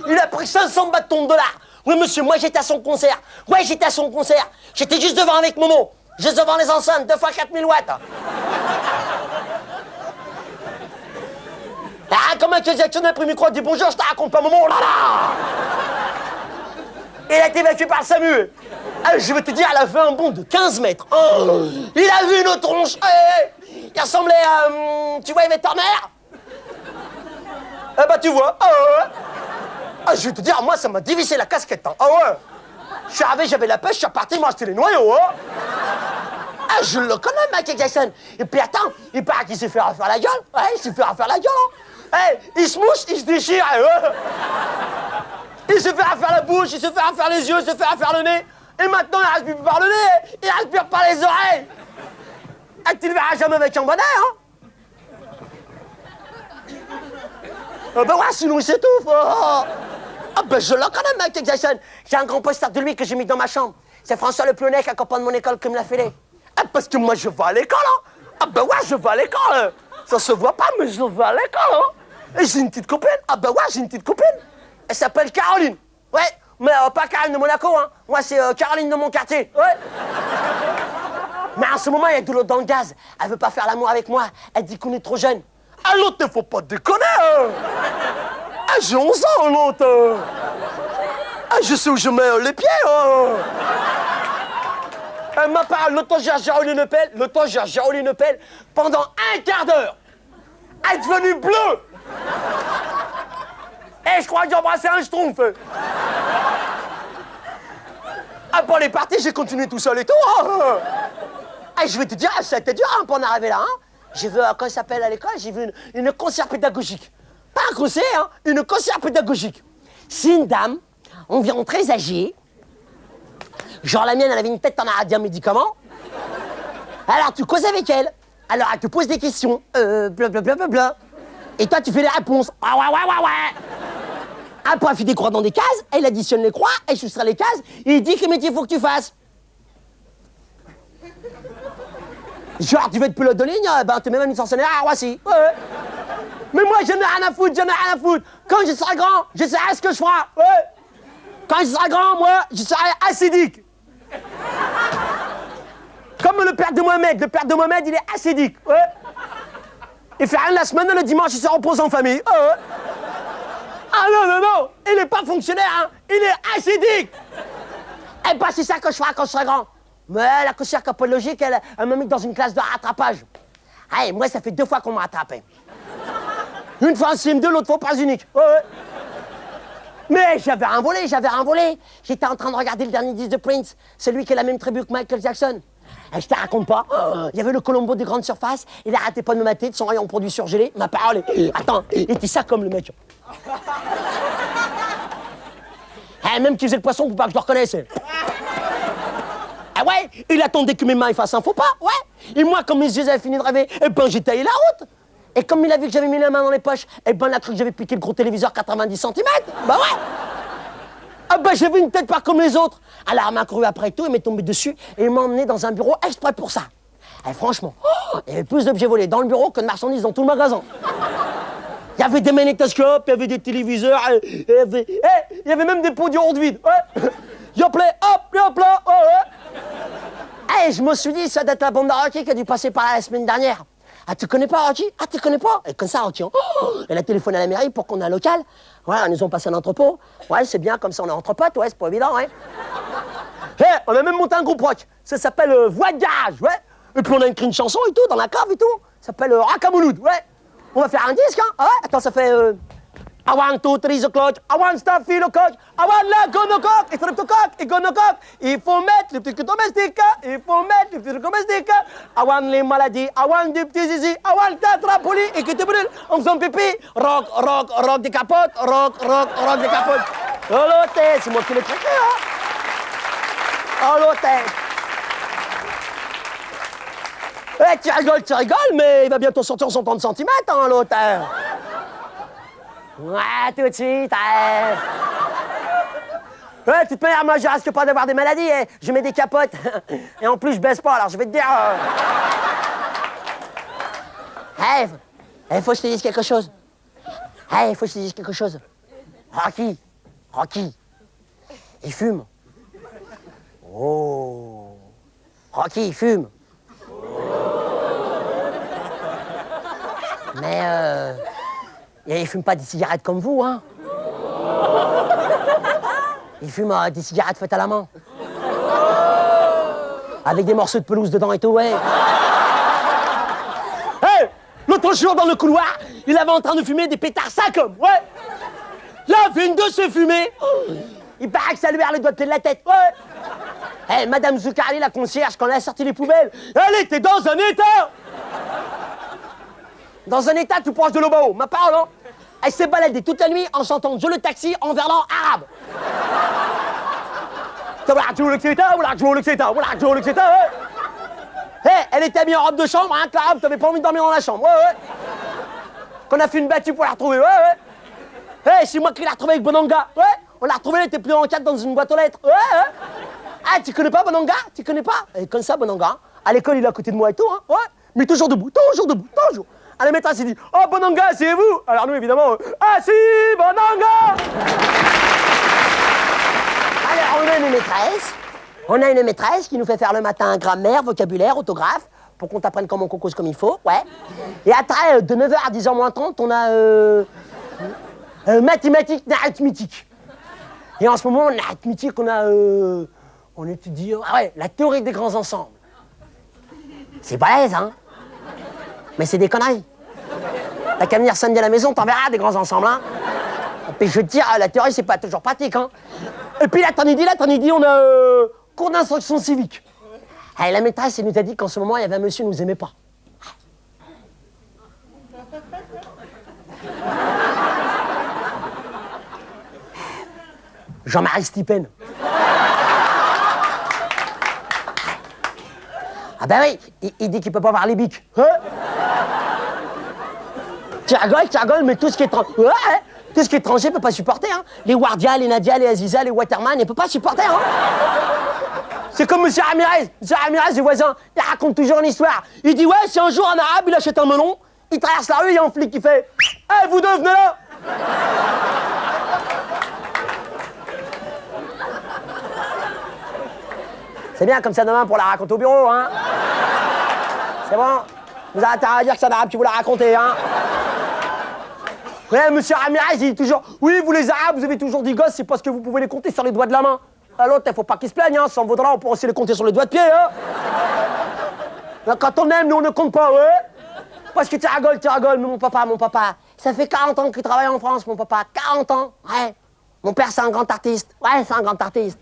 Il a pris 500 bâtons de dollars. Oui, monsieur, moi j'étais à son concert. Ouais, j'étais à son concert. J'étais juste devant avec Momo. Juste devant les enceintes, 2 fois 4000 watts. Ah, comment Michael Jackson a pris le micro et dit bonjour, je te raconte pas Momo, oh là là. Il a été évacué par le SAMU. Ah, je vais te dire, elle a fait un bond de 15 mètres. Oh, il a vu une tronche. Il ressemblait à... tu vois, Yvette Horner? Eh bah tu vois, je vais te dire, moi ça m'a dévissé la casquette, hein. Ah ouais. Je suis arrivé, j'avais la pêche, je suis reparti m'acheter les noyaux, hein. Ah, je le connais, Michael Jackson. Et puis attends, il paraît qu'il s'est fait refaire la gueule. Ouais, il s'est fait refaire la gueule, hein. Hey, il se mouche, il se déchire, Il se fait refaire la bouche, il se fait refaire les yeux, il se fait refaire le nez. Et maintenant, il respire plus par le nez, il respire par les oreilles. Ah, tu le verras jamais avec un bonnet, hein. Ah bah ouais, sinon il s'étouffe. Ah bah je le connais, Michael Jackson. J'ai un grand poster de lui que j'ai mis dans ma chambre. C'est François Le Plonnet, un copain de mon école, qui me l'a filé. Ah, parce que moi je vais à l'école, hein. Ah bah ouais, je vais à l'école. Ça se voit pas, mais je vais à l'école, hein. Et j'ai une petite copine. Ah bah ouais, j'ai une petite copine. Elle s'appelle Caroline. Ouais, mais pas Caroline de Monaco, hein. Moi c'est Caroline de mon quartier. Ouais. Mais en ce moment, il y a de l'eau dans le gaz. Elle veut pas faire l'amour avec moi. Elle dit qu'on est trop jeune. Ah, l'autre, faut pas déconner, hein. Ah, j'ai 11 ans, l'autre. Ah, je sais où je mets les pieds, hein. Elle m'a parlé, l'autre, j'ai Géraldine Lepel. L'autre, j'ai Géraldine Lepel pendant un quart d'heure. Elle est devenue bleue. Et je crois que j'ai embrassé un schtroumpf. Ah, bon, elle est partie, j'ai continué tout seul et tout, hein. Ah, je vais te dire, ça a été dur, hein, pour en arriver là, hein. J'ai vu, quand il s'appelle à l'école, j'ai vu une conseillère pédagogique. Pas un conseiller, hein, une conseillère pédagogique. C'est une dame, environ très âgée. Genre la mienne, elle avait une tête en arrêt d'un médicament. Alors, tu causes avec elle. Alors, elle te pose des questions. Blablabla. Et toi, tu fais les réponses. Ah ouais. Après, elle fait des croix dans des cases. Elle additionne les croix. Elle soustrait les cases. Et il dit quel métier faut que tu fasses. Genre, tu veux être pilote de ligne, ben t'es même manutentionnaire à Roissy. Ouais. Mais moi, j'en ai rien à foutre, Quand je serai grand, je saurai ce que je ferai. Ouais. Quand je serai grand, moi, je serai acidique. Comme le père de Mohamed. Le père de Mohamed, il est acidique. Ouais. Il fait rien la semaine, le dimanche, il se repose en famille. Ouais. Ah non, il est pas fonctionnaire, hein. Il est acidique. Eh ben, c'est ça que je ferai quand je serai grand. Mais la conseillère qui a pas de logique, elle m'a mis dans une classe de rattrapage. Hey, moi, ça fait 2 fois qu'on m'a rattrapé. Une fois en CM2, l'autre fois pas unique. Ouais. Mais j'avais rien volé. J'étais en train de regarder le dernier disque de Prince, celui qui a la même tribu que Michael Jackson. Et je te raconte pas, il y avait le Colombo des grandes surfaces, il arrêtait pas de me mater de son rayon produit surgelé. Ma parole, attends, il était ça comme le mec. Même qui faisait le poisson pour pas que je le reconnaisse. Ah ouais, il attendait que mes mains fassent un faux pas, ouais. Et moi, comme mes yeux avaient fini de rêver, eh ben j'ai taillé la route. Et comme il a vu que j'avais mis les mains dans les poches, eh ben il a cru que j'avais piqué le gros téléviseur 90 cm. Bah ouais. Ah bah j'avais une tête pas comme les autres. Alors il m'a couru après tout, il m'est tombé dessus et il m'a emmené dans un bureau exprès pour ça. Et franchement, il y avait plus d'objets volés dans le bureau que de marchandises dans tout le magasin. Il y avait des magnétoscopes, il y avait des téléviseurs, il y avait même des pots d'yaourt vide. Ouais. Hop là, ouais. Et je me suis dit, ça doit être la bande de Rocky qui a dû passer par là la semaine dernière. Ah, tu connais pas Rocky? Ah, tu connais pas? Et comme ça, Rocky, elle a téléphoné à la mairie pour qu'on ait un local. Ouais, ils nous ont passé un entrepôt. Ouais, c'est bien, comme ça on est entre potes, ouais, c'est pas évident, ouais. On a même monté un groupe rock. Ça s'appelle Voix de garage, ouais. Et puis on a écrit une chanson et tout, dans la cave et tout. Ça s'appelle Racamouloud, ouais. On va faire un disque, hein. Ah ouais, attends, ça fait... I want to trees the clock, I want stuff feel the cock, I want la gono cock, et flip the cock, et gono cock. Il faut mettre les petits domestiques, il faut mettre les petits domestiques. I want les maladies, I want des petits zizi, I want ta trampoline, et que tu brûles en faisant pipi. Rock des capotes, rock des capotes. Oh l'hôtel, c'est moi qui l'ai traité, hein. Oh l'hôtel. Eh, tu rigoles, mais il va bientôt sortir 130 cm, hein, l'hôtel. Ouais, tout de suite. Ouais, de toute manière, moi, je risque pas d'avoir des maladies. Je mets des capotes. Et en plus, je baisse pas, alors je vais te dire... faut que je te dise quelque chose. Rocky. Il fume. Oh. Rocky, il fume. Mais il fume pas des cigarettes comme vous, hein. Il fume des cigarettes faites à la main. Avec des morceaux de pelouse dedans et tout, ouais. L'autre jour, dans le couloir, il avait en train de fumer des pétards ça comme, ouais. Là, une de se fumer. Il paraît que ça lui a le doigt de la tête, ouais. Madame Zoukari, la concierge, quand elle a sorti les poubelles, elle était dans un état. Dans un état tout proche de l'Obao, ma parole, hein. Elle s'est baladée toute la nuit en chantant Je le taxi en verlan arabe. Elle était habillée en robe de chambre, hein, que l'arabe, t'avais pas envie de dormir dans la chambre, ouais. Qu'on a fait une battue pour la retrouver, ouais. C'est moi qui l'ai retrouvée avec Bonanga, ouais. On l'a retrouvée, elle était pliée en 4 dans une boîte aux lettres, ouais. Ah, tu connais pas Bonanga? Tu connais pas? Et comme ça, Bonanga, à l'école, il est à côté de moi et tout, hein, ouais. Mais toujours debout. Ah, la maîtresse, il dit « Oh, Bonanga, c'est vous !» Alors nous, évidemment, « Ah si, Bonanga !» Alors, on a une maîtresse qui nous fait faire le matin grammaire, vocabulaire, orthographe, pour qu'on t'apprenne comment on cause comme il faut, ouais. Et après, de 9h à 10h moins 30, on a mathématiques, arithmétique. Et en ce moment, en arithmétique, on étudie la théorie des grands ensembles. C'est balèze, hein? Mais c'est des conneries. T'as qu'à venir samedi à la maison, t'en verras des grands ensembles, hein. Et puis je veux te dire, la théorie, c'est pas toujours pratique, hein. Et puis l'après-midi, on a cours d'instruction civique. Et la maîtresse, elle nous a dit qu'en ce moment, il y avait un monsieur qui nous aimait pas. Jean-Marie Stipen. Ah ben oui, il dit qu'il peut pas voir les bics. Hein? Tu rigoles, mais tout ce qui est tout ce qui est étranger peut pas supporter. Hein. Les Wardia, les Nadia, les Aziza, les Waterman, il peut pas supporter. Hein. C'est comme M. Ramirez. M. Ramirez, les voisins, il raconte toujours une histoire. Il dit, ouais, si un jour un arabe, il achète un melon, il traverse la rue, il y a un flic qui fait, hey, vous deux, venez là. C'est bien comme ça demain pour la raconter au bureau, hein. C'est bon. Vous avez intérêt à dire que c'est un arabe qui vous l'a raconté, hein. Ouais, monsieur Ramirez, il dit toujours, oui, vous les arabes, vous avez toujours dit gosses, c'est parce que vous pouvez les compter sur les doigts de la main. À l'autre, il faut pas qu'il se plaigne, hein. Sans vaudra, on pourra aussi les compter sur les doigts de pied, hein. Quand on aime, nous, on ne compte pas, ouais. Parce que tu rigoles, mais mon papa, ça fait 40 ans qu'il travaille en France, mon papa, 40 ans, ouais. Mon père, c'est un grand artiste, ouais, c'est un grand artiste.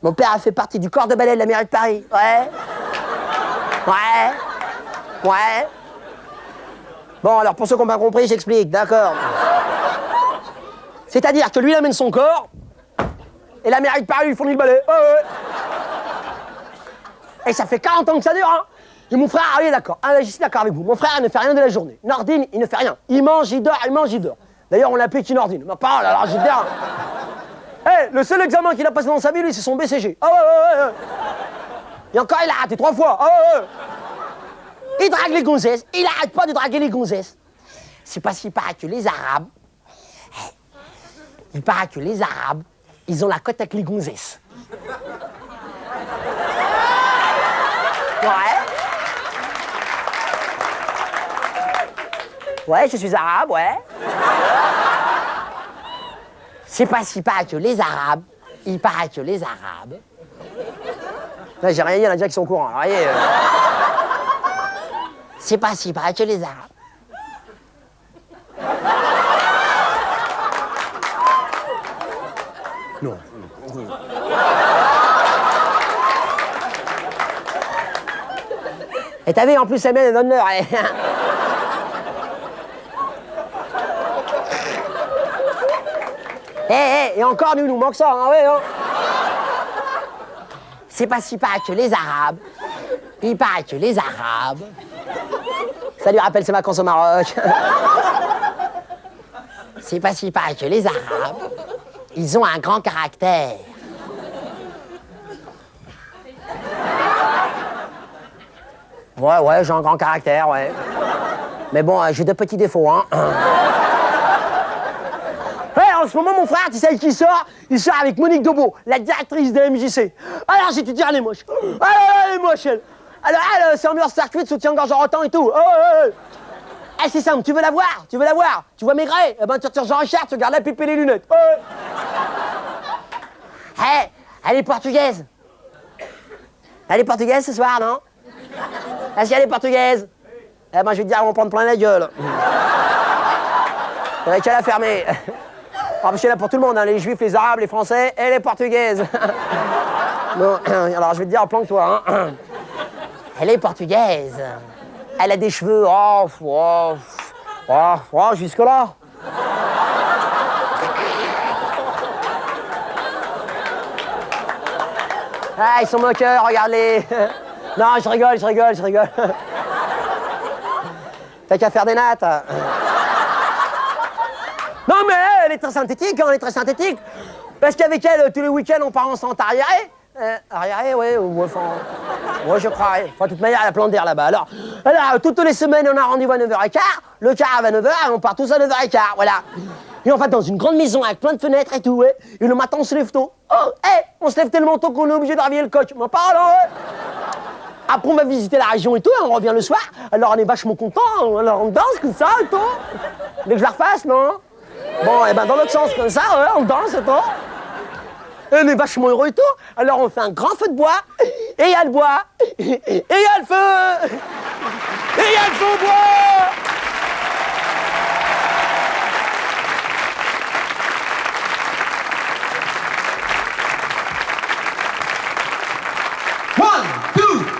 Mon père a fait partie du corps de ballet de la mairie de Paris, ouais. Ouais. Bon, alors, pour ceux qui n'ont pas compris, j'explique, d'accord. C'est-à-dire que lui, il amène son corps, et la mairie de Paris lui fournit le balai, ouais. Et ça fait 40 ans que ça dure, hein. Et mon frère, ah oui, d'accord, ah, je suis d'accord avec vous. Mon frère, il ne fait rien de la journée. Nordine, il ne fait rien. Il mange, il dort, il mange, il dort. D'ailleurs, on l'appelait qui Nordine. Ma parole, alors j'ai bien. Hey, le seul examen qu'il a passé dans sa vie, lui, c'est son BCG. Ah ouais. Et encore, il a raté 3 fois. Ah ouais. Il drague les gonzesses. Il arrête pas de draguer les gonzesses. C'est parce qu'il paraît que les Arabes. Il paraît que les Arabes, ils ont la cote avec les gonzesses. Ouais, je suis arabe, ouais. C'est parce qu'il paraît que les Arabes, Là, j'ai rien dit, il y en a déjà qui sont au courant. Alors, voyez, c'est parce qu'il paraît que les Arabes. Non. Et t'as vu, en plus, ça met l'honneur. Et encore, nous manque ça, hein, ouais, hein. C'est parce qu'il paraît que les Arabes, ça lui rappelle ses vacances au Maroc. C'est parce qu'il paraît que les Arabes, ils ont un grand caractère. Ouais, j'ai un grand caractère, ouais. Mais bon, j'ai de petits défauts, hein. En ce moment, mon frère, tu sais avec qui il sort avec Monique Dobo, la directrice de MJC. Alors, j'ai te dire, elle est moche. Elle est moche, elle. Alors, elle, c'est ambiance circuit, soutien-gorge en rotant et tout. Eh, c'est simple, tu veux la voir. Tu vois Maigret. Eh ben, tu retires Jean-Richard, tu regardes la pipe et les lunettes. Elle est portugaise. Elle est portugaise ce soir, non? Est-ce qu'elle est portugaise? Eh ben, je vais te dire, on va prendre plein la gueule. Faudrait qu'elle a fermé. Ah, parce qu'il y en a pour tout le monde, hein, les juifs, les arabes, les français et les portugaises. Bon, alors je vais te dire, planque-toi. Hein. Elle est portugaise. Elle a des cheveux, jusque-là. Ah, ils sont moqueurs, regarde-les. Non, je rigole. T'as qu'à faire des nattes. Non, mais elle est très synthétique, Parce qu'avec elle, tous les week-ends, on part ensemble arriéré. Arriéré, ouais, enfin. Ouais, je crois. Enfin, de toute manière, il y a plein d'air là-bas. Alors, toutes les semaines, on a rendez-vous à 9h15. Le car arrive à 9h et on part tous à 9h15. Voilà. Et on va dans une grande maison avec plein de fenêtres et tout, ouais. Et le matin, on se lève tôt. On se lève tellement tôt qu'on est obligé de réveiller le coq. Ma parole, ouais. Après, on va visiter la région et tout, et on revient le soir. Alors, on est vachement contents. Alors, on danse comme ça et tout. Mais que je la refasse, non? Bon, et ben dans l'autre sens, comme ça, ouais, on danse et tout. Et on est vachement heureux et tout. Alors on fait un grand feu de bois, et il y a le bois, et il y a le feu, et il y a le feu au bois.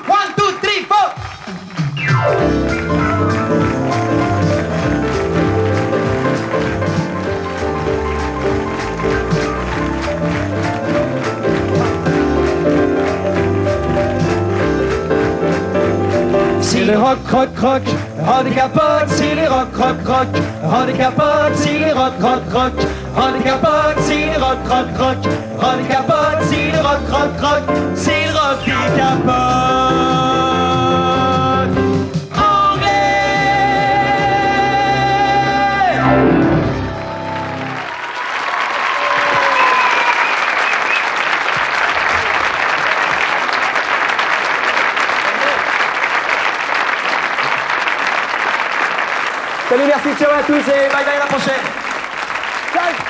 One, two, three, four. croc croc, oh des capotes, c'est les rock rock rock, oh des capotes, c'est les rock rock rock, oh des capotes, c'est les rock rock rock, oh des capotes, c'est les rock rock rock, c'est le rock des capotes. Salut, merci, ciao à tous et bye bye à la prochaine. Ciao.